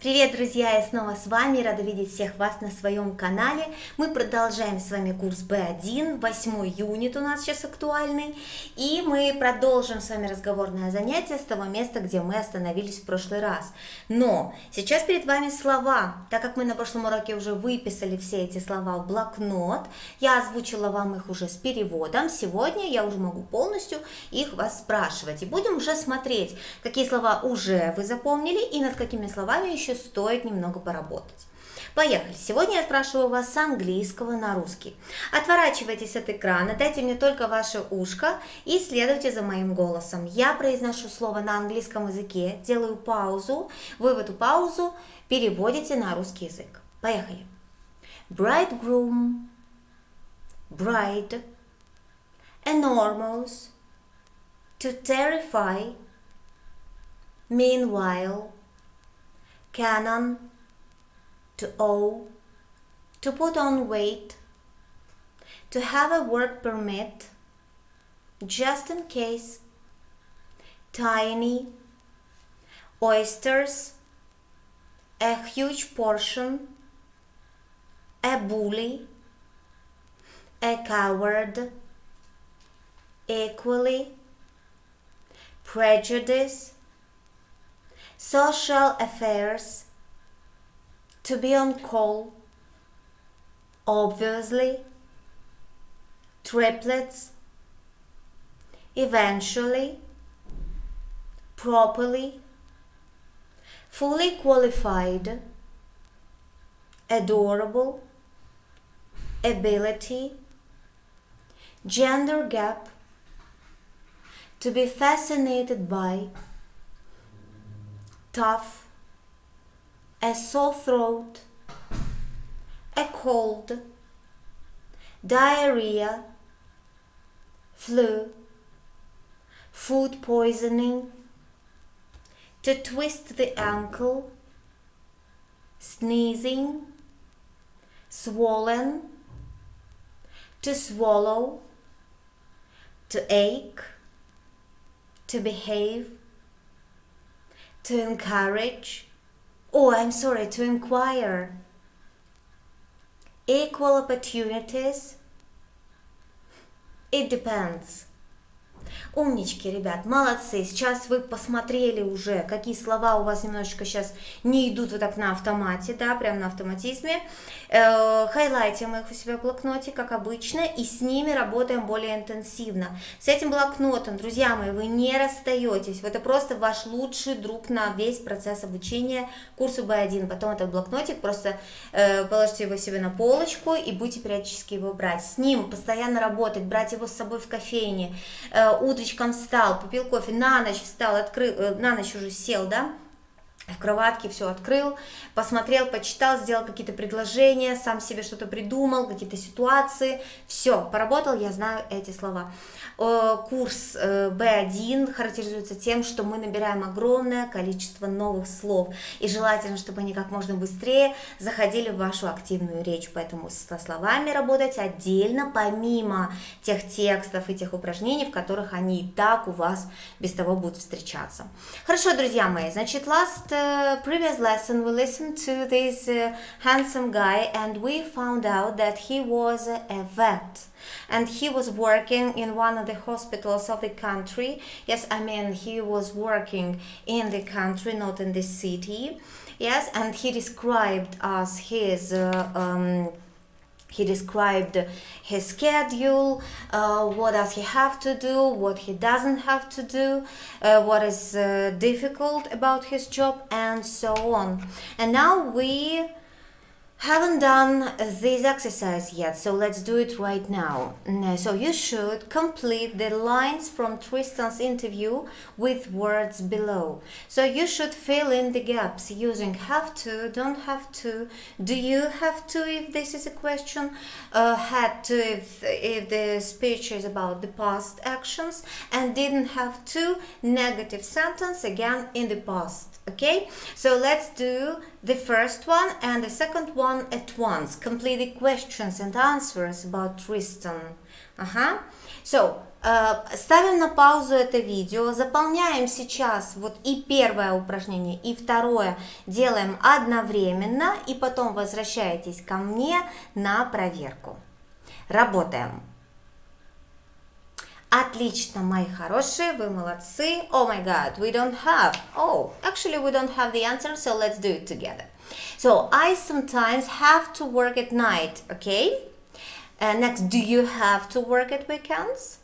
Привет, друзья! Я снова с вами, рада видеть всех вас на своем канале. Мы продолжаем с вами курс B1, 8 юнит у нас сейчас актуальный. И мы продолжим с вами разговорное занятие с того места, где мы остановились в прошлый раз. Но сейчас перед вами слова. Так как мы на прошлом уроке уже выписали все эти слова в блокнот, я озвучила вам их уже с переводом. Сегодня я уже могу полностью их вас спрашивать. И будем уже смотреть, какие слова уже вы запомнили и над какими словами еще стоит немного поработать. Поехали! Сегодня я спрашиваю вас с английского на русский. Отворачивайтесь от экрана, дайте мне только ваше ушко и следуйте за моим голосом. Я произношу слово на английском языке, делаю паузу, вы в эту паузу переводите на русский язык. Поехали! Bridegroom, bride, enormous, to terrify, meanwhile, canon, to owe, to put on weight, to have a work permit, just in case, tiny, oysters, a huge portion, a bully, a coward, equally, prejudice, social affairs, to be on call, obviously, triplets, eventually, properly, fully qualified, adorable, ability, gender gap, to be fascinated by, tough, a sore throat, a cold, diarrhea, flu, food poisoning, to twist the ankle, sneezing, swollen, to swallow, to ache, to behave, to encourage, to inquire, equal opportunities, it depends. Умнички, ребят, молодцы. Сейчас вы посмотрели уже, какие слова у вас немножечко сейчас не идут вот так на автомате, да, прям на автоматизме. Хайлайтим их у себя в блокноте, как обычно, и с ними работаем более интенсивно. С этим блокнотом, друзья мои, вы не расстаетесь. Это просто ваш лучший друг на весь процесс обучения курсу B1. Потом этот блокнотик просто положите его себе на полочку и будете периодически его брать. С ним постоянно работать, брать его с собой в кофейне. Утречком встал, попил кофе, на ночь встал, открыл, на ночь уже сел, да, в кроватке все открыл, посмотрел, почитал, сделал какие-то предложения, сам себе что-то придумал, какие-то ситуации, все, поработал, я знаю эти слова. Курс B1 характеризуется тем, что мы набираем огромное количество новых слов, и желательно, чтобы они как можно быстрее заходили в вашу активную речь, поэтому со словами работать отдельно, помимо тех текстов и тех упражнений, в которых они и так у вас без того будут встречаться. Хорошо, друзья мои, значит, previous lesson we listened to this handsome guy and we found out that he was a vet and he was working in one of the hospitals of the country. Yes, I mean he was working in the country, not in the city. Yes, and he described us his he described his schedule, what does he have to do, what he doesn't have to do, what is difficult about his job, and so on. And now we haven't done this exercise yet, so let's do it right now. So you should complete the lines from Tristan's interview with words below. So you should fill in the gaps using have to, don't have to, do you have to if this is a question, had to if the speech is about the past actions, and didn't have to, negative sentence again in the past. Okay, so let's do the first one and the second one at once. Complete the questions and answers about Tristan. So ставим на паузу это видео, заполняем сейчас вот и первое упражнение, и второе делаем одновременно, и потом возвращаетесь ко мне на проверку. Работаем. Отлично, мои хорошие, вы молодцы. Oh my god, we don't have. Oh, actually we don't have the answer, so let's do it together. So, I sometimes have to work at night, okay? Next, do you have to work at weekends?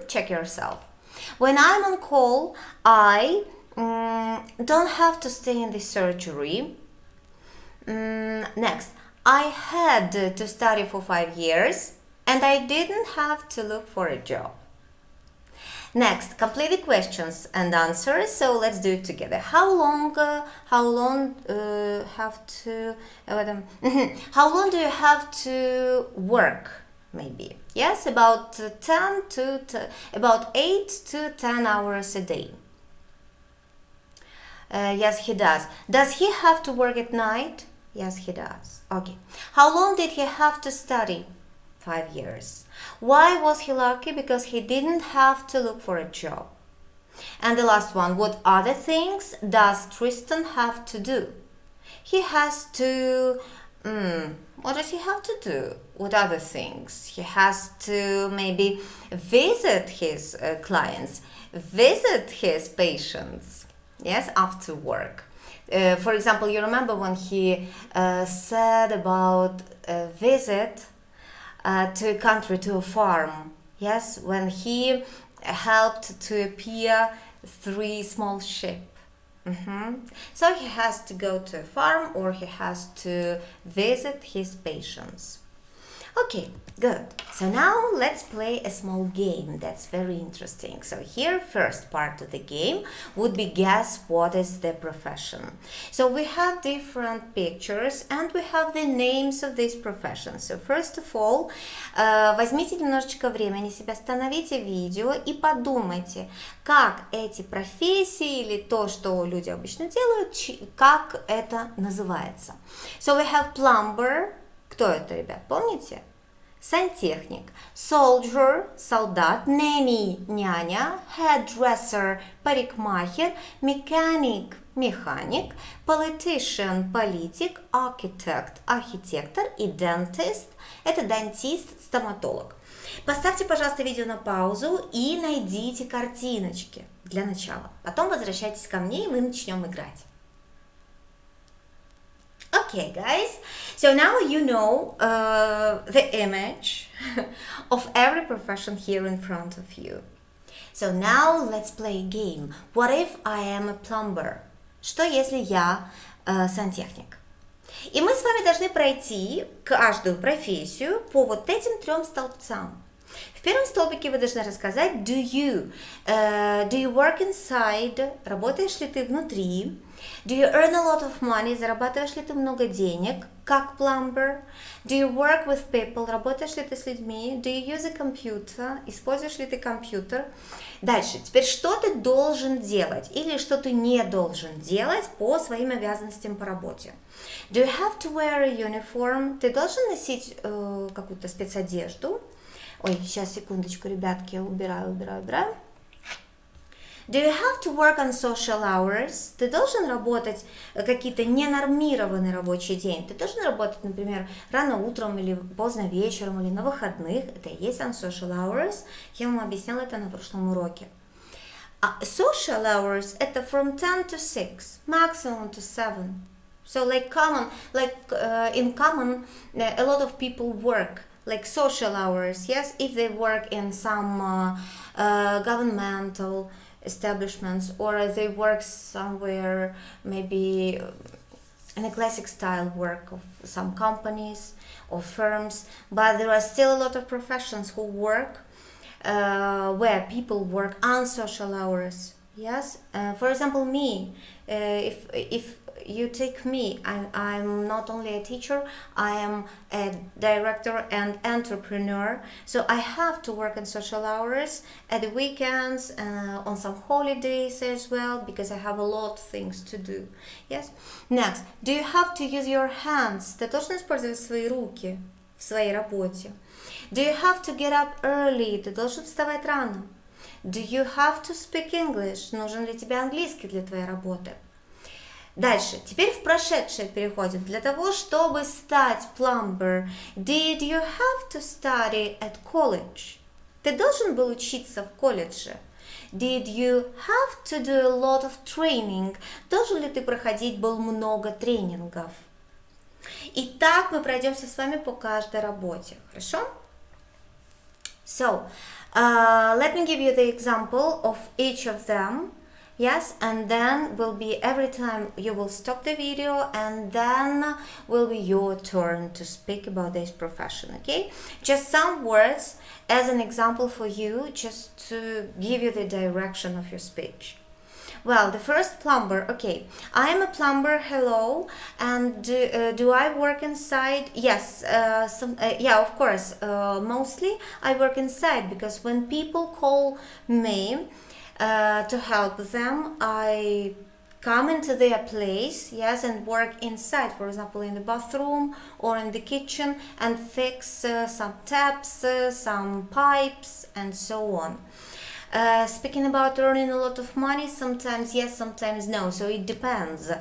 Check yourself. When I'm on call, I don't have to stay in the surgery. Next, I had to study for 5 years and I didn't have to look for a job. Next, complete the questions and answers. So let's do it together. How long do you have to work? Maybe yes, about 8 to 10 hours a day. Yes, he does. Does he have to work at night? Yes, he does. Okay. How long did he have to study? 5 years. Why was he lucky? Because he didn't have to look for a job. And the last one, what other things does Tristan have to do? He has to, what does he have to do? What other things? He has to maybe visit his clients, visit his patients, yes, after work. For example, you remember when he said about a visit to a country, to a farm, yes, when he helped to appear 3 small sheep. So he has to go to a farm or he has to visit his patients. Okay, good. So now let's play a small game that's very interesting. So here, first part of the game would be guess what is the profession. So we have different pictures and we have the names of these professions. So first of all, возьмите немножечко времени себе, остановите видео и подумайте, как эти профессии или то, что люди обычно делают, как это называется. So we have plumber. Кто это, ребят, помните? Сантехник. Soldier, солдат. Nanny, няня. Hairdresser, парикмахер. Mechanic, механик. Politician, политик. Architect, архитектор. И dentist, это дантист, стоматолог. Поставьте, пожалуйста, видео на паузу и найдите картиночки для начала. Потом возвращайтесь ко мне, и мы начнем играть. Okay, guys, so now you know the image of every profession here in front of you. So now let's play a game. What if I am a plumber? Что если я сантехник? И мы с вами должны пройти каждую профессию по вот этим 3 столбцам. В первом столбике вы должны рассказать do you work inside? Работаешь ли ты внутри? Do you earn a lot of money? Зарабатываешь ли ты много денег, как plumber? Do you work with people? Работаешь ли ты с людьми? Do you use a computer? Используешь ли ты компьютер? Дальше. Теперь, что ты должен делать или что ты не должен делать по своим обязанностям по работе? Do you have to wear a uniform? Ты должен носить какую-то спецодежду? Ой, сейчас, секундочку, ребятки, я убираю. Do you have to work on social hours? Ты должен работать какие-то ненормированный рабочий день. Ты должен работать, например, рано утром или поздно вечером или на выходных. Это и есть on social hours. Я вам объясняла это на прошлом уроке. Social hours это from 10 to 6, maximum to 7. So in common, a lot of people work. Like social hours, yes, if they work in some governmental establishments or they work somewhere maybe in a classic style work of some companies or firms, but there are still a lot of professions who work where people work on social hours, yes. For example, me, if you take me, I'm not only a teacher, I am a director and entrepreneur, so I have to work on social hours at the weekends, on some holidays as well, because I have a lot of things to do. Yes. Next, do you have to use your hands? Ты должен использовать свои руки в своей работе. Do you have to get up early? Ты должен вставать рано. Do you have to speak English? Нужен ли тебе английский для твоей работы? Дальше. Теперь в прошедшее переходим. Для того, чтобы стать plumber, did you have to study at college? Ты должен был учиться в колледже. Did you have to do a lot of training? Должен ли ты проходить был много тренингов? Итак, мы пройдемся с вами по каждой работе. Хорошо? So, let me give you the example of each of them. Yes, and then will be every time you will stop the video and then will be your turn to speak about this profession, okay? Just some words as an example for you, just to give you the direction of your speech. Well, the first plumber, okay. I am a plumber, hello, and do I work inside? Yes, yeah, of course, mostly I work inside because when people call me, to help them, I come into their place, yes, and work inside, for example, in the bathroom or in the kitchen and fix some taps, some pipes, and so on. Speaking about earning a lot of money, sometimes yes, sometimes no, so it depends.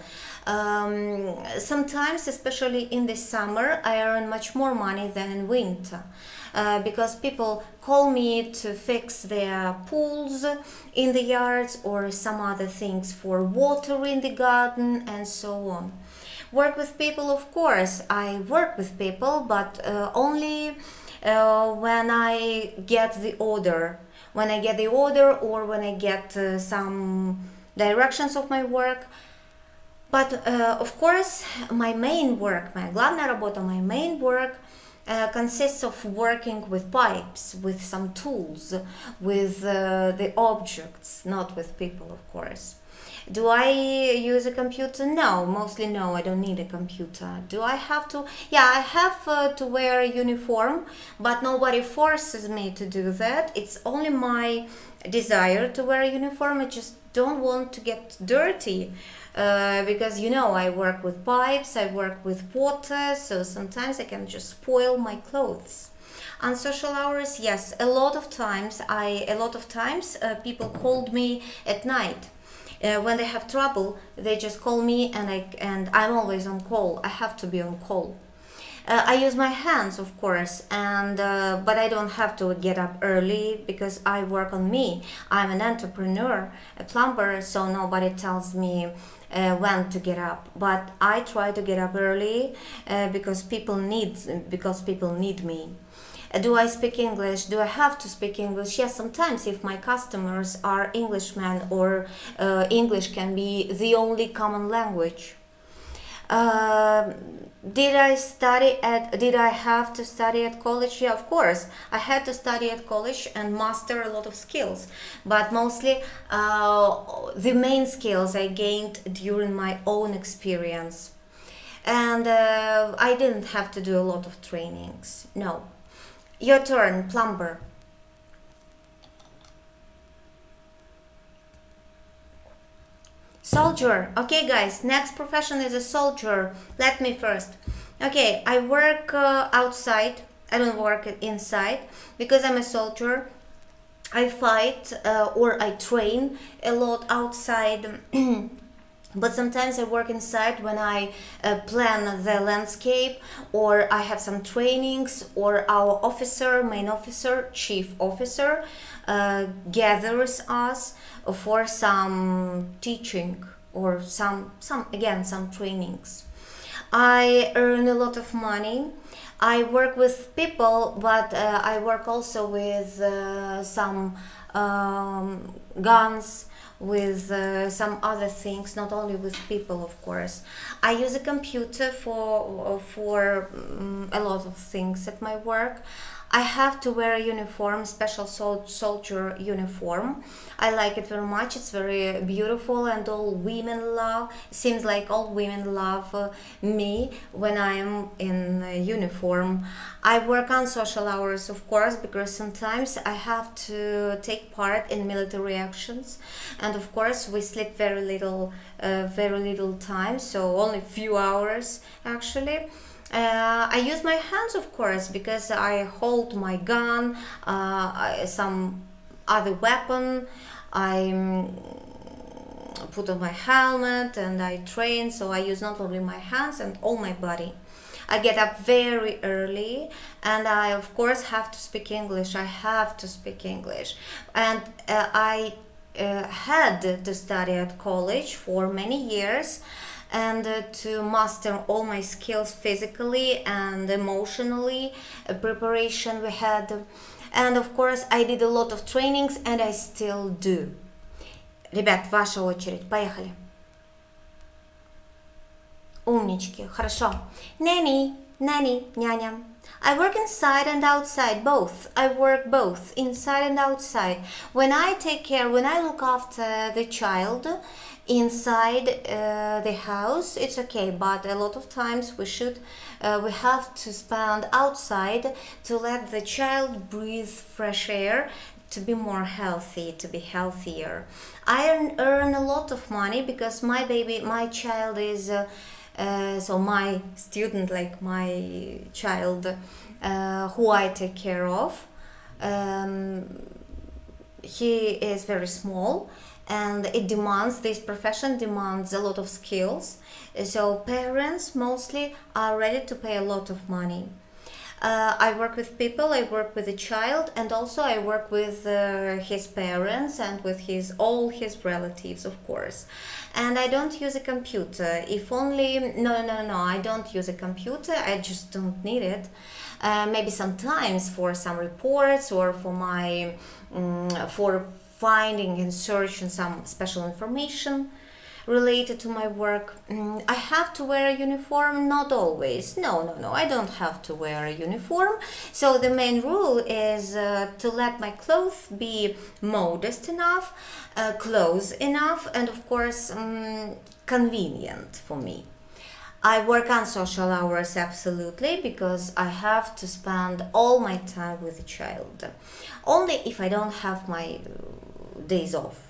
Sometimes, especially in the summer, I earn much more money than in winter. Because people call me to fix their pools in the yards or some other things for water in the garden and so on. Work with people, of course, I work with people, but only when I get the order. When I get the order or when I get some directions of my work. But of course, my main work, моя главная работа, my main work consists of working with pipes, with some tools, with the objects, not with people, of course. Do I use a computer? No, mostly no, I don't need a computer. Do I have to? Yeah, I have to wear a uniform, but nobody forces me to do that. It's only my desire to wear a uniform. I just don't want to get dirty. Because you know I work with pipes, I work with water, so sometimes I can just spoil my clothes. On social hours, yes, a lot of times people called me at night. When they have trouble, they just call me and I'm always on call. I have to be on call. I use my hands, of course, and but I don't have to get up early because I work on me. I'm an entrepreneur, a plumber, so nobody tells me when to get up. But I try to get up early because people need me. Do I speak English? Do I have to speak English? Yes, sometimes if my customers are Englishmen or English can be the only common language. Did I have to study at college? Yeah, of course. I had to study at college and master a lot of skills. But mostly the main skills I gained during my own experience. And I didn't have to do a lot of trainings. No. Your turn, plumber. Soldier. Okay, guys, next profession is a soldier. Let me first. Okay, I work outside. I don't work inside because I'm a soldier. I fight or I train a lot outside. But sometimes I work inside when I plan the landscape or I have some trainings or our officer, main officer, chief officer gathers us for some teaching or some trainings. I earn a lot of money. I work with people, but I work also with some guns, with some other things, not only with people, of course. I use a computer for a lot of things at my work. I have to wear a uniform, special soldier uniform. I like it very much. It's very beautiful and seems like all women love me when I'm in a uniform. I work on social hours, of course, because sometimes I have to take part in military actions. And of course, we sleep very little time, so only few hours actually. I use my hands, of course, because I hold my gun, some other weapon. I put on my helmet and I train, so I use not only my hands and all my body. I get up very early and I of course have to speak English. I have to speak English. And I had to study at college for many years and to master all my skills physically and emotionally, preparation we had. And of course I did a lot of trainings and I still do. Ребят, ваша очередь. Поехали. Умнички. Хорошо. Nanny, няня. I work inside and outside, both. I work both, inside and outside. When I look after the child inside the house, it's okay. But a lot of times we have to spend outside to let the child breathe fresh air, to be more healthy, to be healthier. I earn a lot of money because my child is, so my student, like my child who I take care of, he is very small and this profession demands a lot of skills. So parents mostly are ready to pay a lot of money. I work with people, I work with the child, and also I work with his parents and with all his relatives, of course. And I don't use a computer. No, I don't use a computer. I just don't need it. Maybe sometimes for some reports or for finding and searching some special information related to my work. I have to wear a uniform, not always. No, I don't have to wear a uniform. So the main rule is to let my clothes be modest enough, close enough, and of course convenient for me. I work on social hours, absolutely, because I have to spend all my time with the child. Only if I don't have my days off.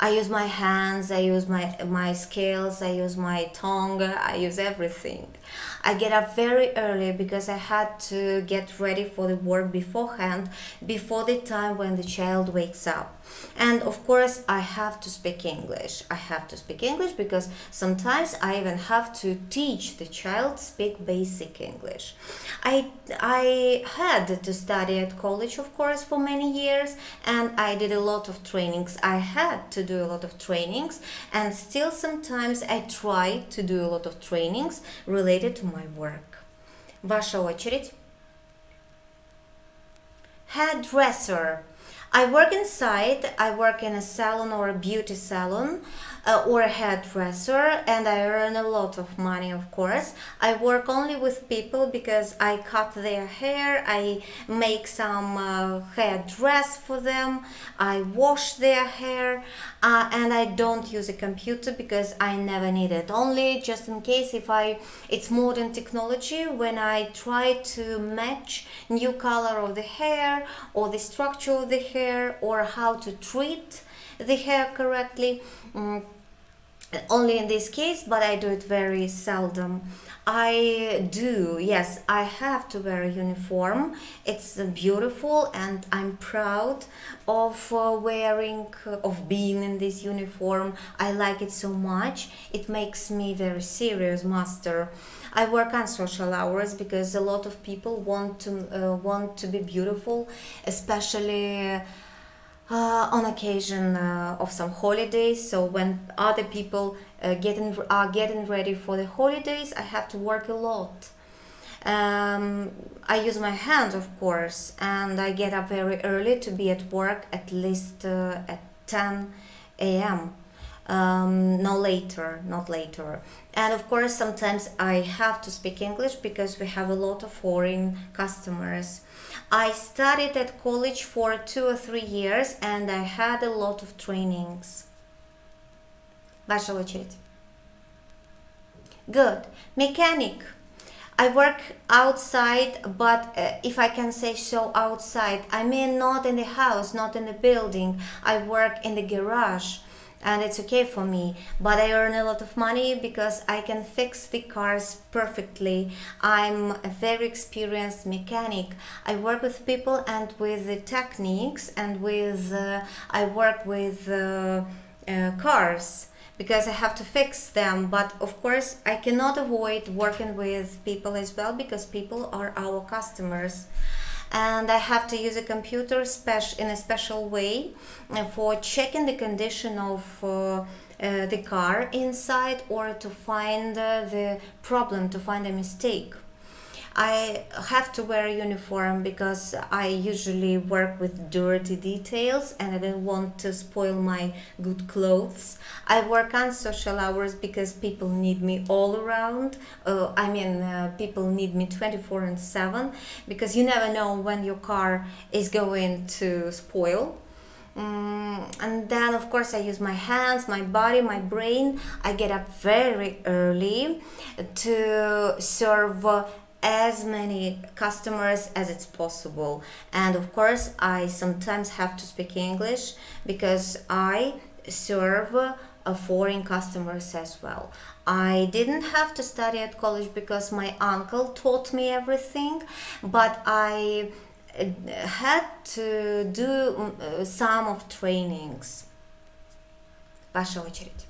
I use my hands, I use my skills, I use my tongue, I use everything. I get up very early because I had to get ready for the work beforehand, before the time when the child wakes up. And of course, I have to speak English. I have to speak English because sometimes I even have to teach the child speak basic English. I had to study at college, of course, for many years, and I did a lot of trainings. I had to do a lot of trainings, and still sometimes I try to do a lot of trainings related to my work. Ваша очередь. Hairdresser. I work inside, I work in a salon or a beauty salon or a hairdresser, and I earn a lot of money, of course. I work only with people because I cut their hair, I make some hair dress for them, I wash their hair, and I don't use a computer because I never need it. Only just in case it's modern technology, when I try to match new color of the hair or the structure of the hair or how to treat the hair correctly. Only in this case, but I do it very seldom. I have to wear a uniform. It's beautiful and I'm proud of being in this uniform. I like it so much. It makes me very serious master. I work on social hours because a lot of people want to be beautiful, especially on occasion of some holidays. So when other people are getting ready for the holidays, I have to work a lot. I use my hands, of course, and I get up very early to be at work at least at 10 a.m. Not later. And of course, sometimes I have to speak English because we have a lot of foreign customers. I studied at college for 2 or 3 years and I had a lot of trainings. Ваша очередь. Good. Mechanic. I work outside, but if I can say so, outside, I mean not in the house, not in the building. I work in the garage. and it's okay for me, but I earn a lot of money because I can fix the cars perfectly. I'm a very experienced mechanic. I work with people and with the techniques, and with I work with cars because I have to fix them. But of course I cannot avoid working with people as well, because people are our customers, and I have to use a computer in a special way for checking the condition of the car inside, or to find the problem, to find a mistake. I have to wear a uniform because I usually work with dirty details and I don't want to spoil my good clothes. I work on social hours because people need me all around. People need me 24/7, because you never know when your car is going to spoil. And then of course I use my hands, my body, my brain. I get up very early to serve as many customers as it's possible, and of course I sometimes have to speak English because I serve foreign customers as well. I didn't have to study at college because my uncle taught me everything, but I had to do some of trainings. Ваша очередь.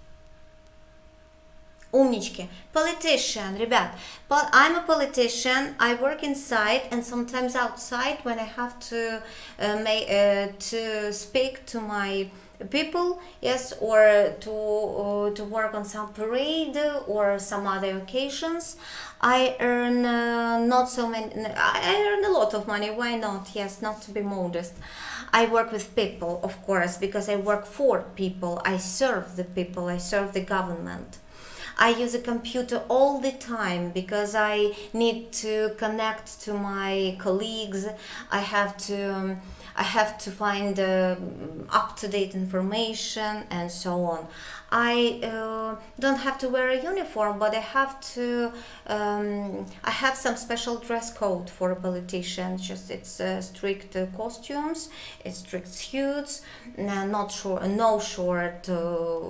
Умнички. Politician, ребят. I'm a politician. I work inside and sometimes outside when I have to speak to my people, yes, or to work on some parade or some other occasions. I earn not so many. I earn a lot of money. Why not? Yes, not to be modest. I work with people, of course, because I work for people. I serve the people. I serve the government. I use a computer all the time because I need to connect to my colleagues. I have to find up-to-date information and so on. I don't have to wear a uniform, but I have some special dress code for a politician. It's strict costumes, it's strict suits, no short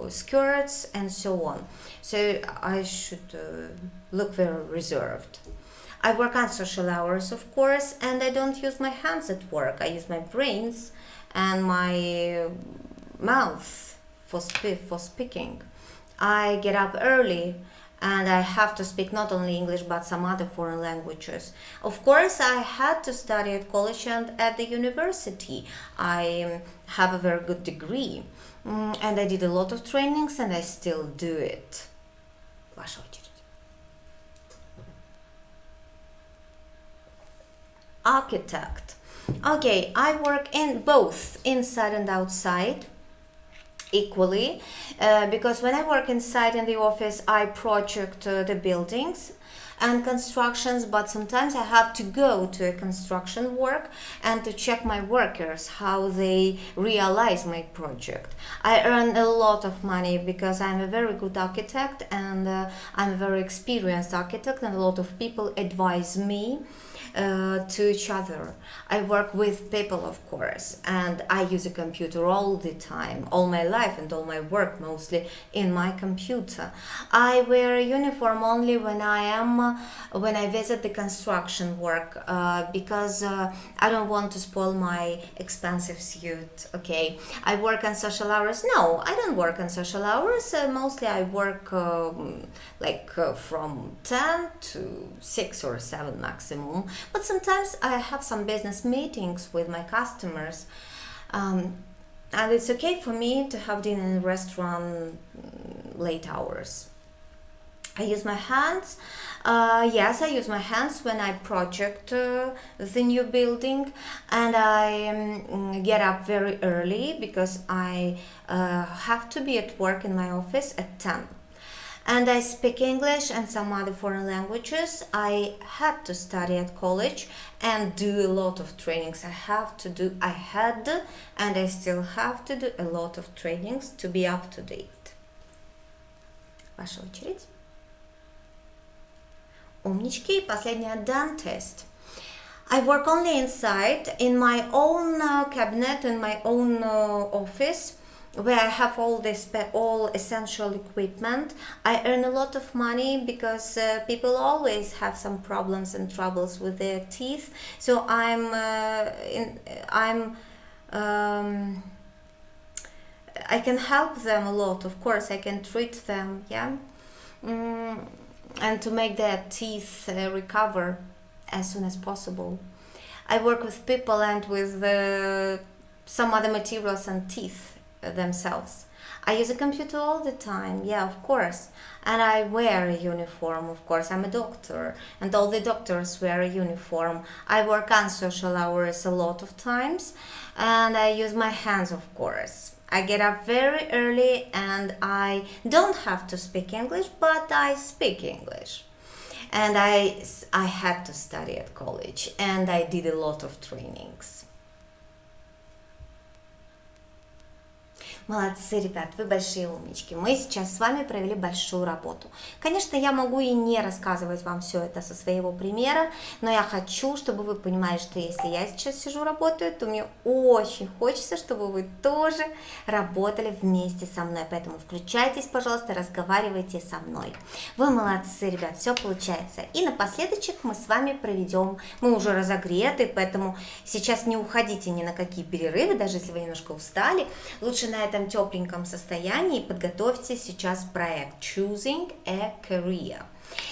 skirts, and so on. So I should look very reserved. I work on social hours, of course, and I don't use my hands at work. I use my brains and my mouth for speaking. I get up early and I have to speak not only English but some other foreign languages. Of course, I had to study at college and at the university. I have a very good degree, and I did a lot of trainings and I still do it. Ваша очередь. Architect. Okay, I work in both inside and outside equally, because when I work inside in the office I project the buildings and constructions, but sometimes I have to go to a construction work and to check my workers, how they realize my project. I earn a lot of money because I'm a very good architect, and I'm a very experienced architect, and a lot of people advise me to each other. I work with people, of course, and I use a computer all the time, all my life, and all my work mostly in my computer. I wear a uniform only when I visit the construction work, because I don't want to spoil my expensive suit. Okay, I work on social hours. No, I don't work on social hours. Mostly I work from 10 to 6 or 7 maximum. But sometimes I have some business meetings with my customers, and it's okay for me to have dinner in a restaurant late hours. I use my hands. Yes, I use my hands when I project the new building, and I get up very early because I have to be at work in my office at 10. And I speak English and some other foreign languages. I had to study at college and do a lot of trainings. I had and I still have to do a lot of trainings to be up to date. Ваша очередь. Умнички. Последняя dentist. I work only inside, in my own cabinet, in my own office. where I have all essential equipment. I earn a lot of money because people always have some problems and troubles with their teeth. So I can help them a lot. Of course, I can treat them, yeah, and to make their teeth recover as soon as possible. I work with people and with some other materials and teeth themselves. I use a computer all the time, yeah, of course, and I wear a uniform, of course. I'm a doctor, and all the doctors wear a uniform. I work on social hours a lot of times, and I use my hands, of course. I get up very early, and I don't have to speak English, but I speak English. And I had to study at college, and I did a lot of trainings. Молодцы, ребят, вы большие умнички. Мы сейчас с вами провели большую работу. Конечно, я могу и не рассказывать вам все это со своего примера, но я хочу, чтобы вы понимали, что если я сейчас сижу, работаю, то мне очень хочется, чтобы вы тоже работали вместе со мной. Поэтому включайтесь, пожалуйста, разговаривайте со мной. Вы молодцы, ребят, все получается. И напоследочек мы с вами проведем, мы уже разогреты, поэтому сейчас не уходите ни на какие перерывы, даже если вы немножко устали. Лучше на этом тепленьком состоянии подготовьте сейчас проект Choosing a Career.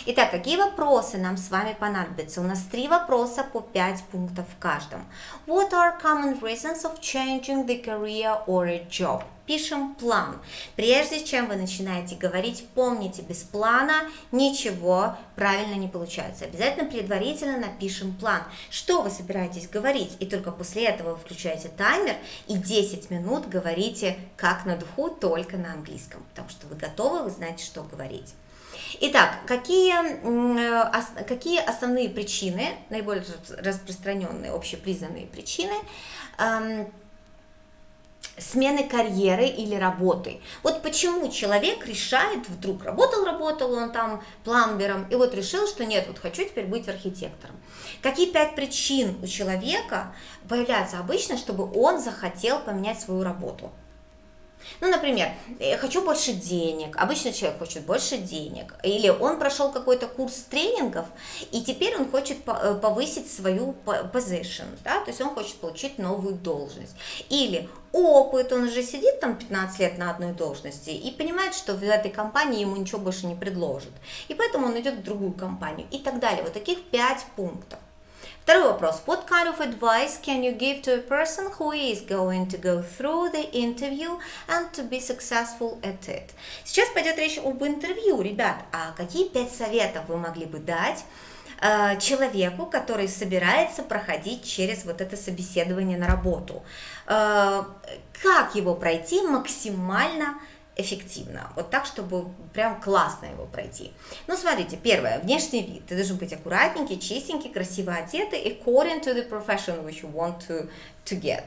Итак, какие вопросы нам с вами понадобятся? У нас 3 вопроса по 5 пунктов в каждом. What are common reasons of changing the career or a job? Пишем план. Прежде чем вы начинаете говорить, помните, без плана ничего правильно не получается. Обязательно предварительно напишем план. Что вы собираетесь говорить? И только после этого вы включаете таймер и 10 минут говорите как на духу, только на английском. Потому что вы готовы, вы знаете, что говорить. Итак, какие основные причины, наиболее распространенные, общепризнанные причины смены карьеры или работы? Вот почему человек решает вдруг, работал он там пломбером, и вот решил, что нет, вот хочу теперь быть архитектором. Какие 5 причин у человека появляются обычно, чтобы он захотел поменять свою работу? Ну, например, хочу больше денег. Обычно человек хочет больше денег. Или он прошел какой-то курс тренингов, и теперь он хочет повысить свою position, да? То есть он хочет получить новую должность. Или опыт, он уже сидит там 15 лет на одной должности и понимает, что в этой компании ему ничего больше не предложат. И поэтому он идет в другую компанию и так далее. Вот таких 5 пунктов. Второй вопрос. What kind of advice can you give to a person who is going to go through the interview and to be successful at it? Сейчас пойдет речь об интервью, ребят. А какие 5 советов вы могли бы дать человеку, который собирается проходить через вот это собеседование на работу? Как его пройти максимально эффективно, вот так, чтобы прям классно его пройти. Ну, смотрите, первое, внешний вид. Ты должен быть аккуратненький, чистенький, красиво одетый, according to the profession which you want to get,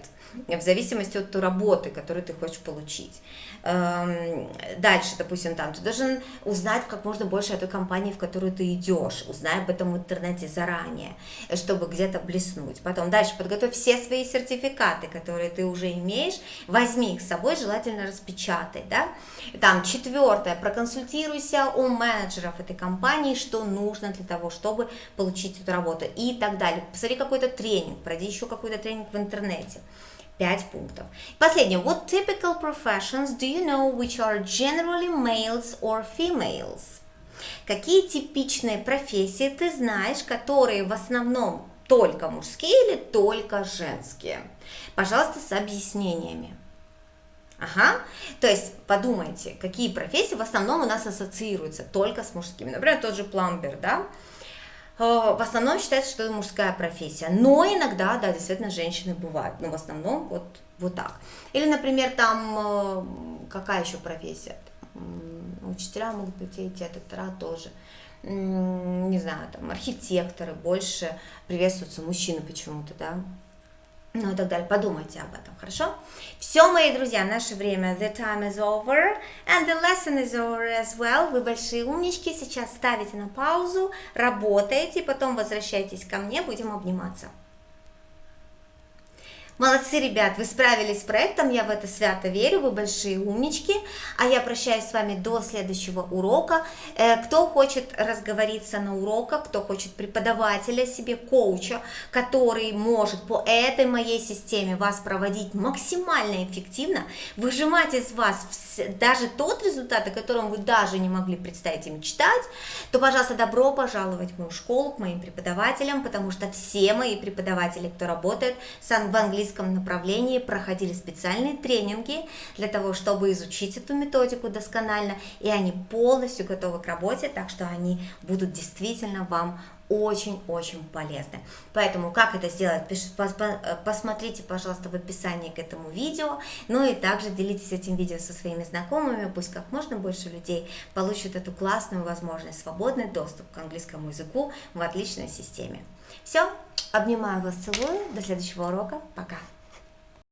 в зависимости от той работы, которую ты хочешь получить. Дальше, допустим, там, ты должен узнать как можно больше о той компании, в которую ты идешь, узнай об этом в интернете заранее, чтобы где-то блеснуть. Потом дальше подготовь все свои сертификаты, которые ты уже имеешь, возьми их с собой, желательно распечатай, да. Там, 4, проконсультируйся у менеджеров этой компании, что нужно для того, чтобы получить эту работу и так далее. Посмотри какой-то тренинг, пройди еще какой-то тренинг в интернете. 5 пунктов. Последнее. What typical professions do you know which are generally males or females? Какие типичные профессии ты знаешь, которые в основном только мужские или только женские? Пожалуйста, с объяснениями. Ага, то есть подумайте, какие профессии в основном у нас ассоциируются только с мужскими. Например, тот же пломбер, да? В основном считается, что это мужская профессия, но иногда, да, действительно, женщины бывают, но в основном вот так. Или, например, там, какая еще профессия? Учителя могут быть и те, доктора тоже. Не знаю, там, архитекторы, больше приветствуются мужчины почему-то, да. Ну и так далее. Подумайте об этом, хорошо? Все, мои друзья, наше время, the time is over, and the lesson is over as well. Вы большие умнички, сейчас ставите на паузу, работаете, потом возвращайтесь ко мне, будем обниматься. Молодцы, ребят, вы справились с проектом, я в это свято верю, вы большие умнички. А я прощаюсь с вами до следующего урока. Кто хочет разговориться на уроках, кто хочет преподавателя себе, коуча, который может по этой моей системе вас проводить максимально эффективно, выжимать из вас даже тот результат, о котором вы даже не могли представить и мечтать, то, пожалуйста, добро пожаловать в мою школу, к моим преподавателям, потому что все мои преподаватели, кто работает в английском направлении, проходили специальные тренинги для того, чтобы изучить эту методику досконально, и они полностью готовы к работе, так что они будут действительно вам очень-очень полезны. Поэтому, как это сделать, посмотрите, пожалуйста, в описании к этому видео, ну и также делитесь этим видео со своими знакомыми, пусть как можно больше людей получат эту классную возможность, свободный доступ к английскому языку в отличной системе. Все, обнимаю вас, целую, до следующего урока, пока!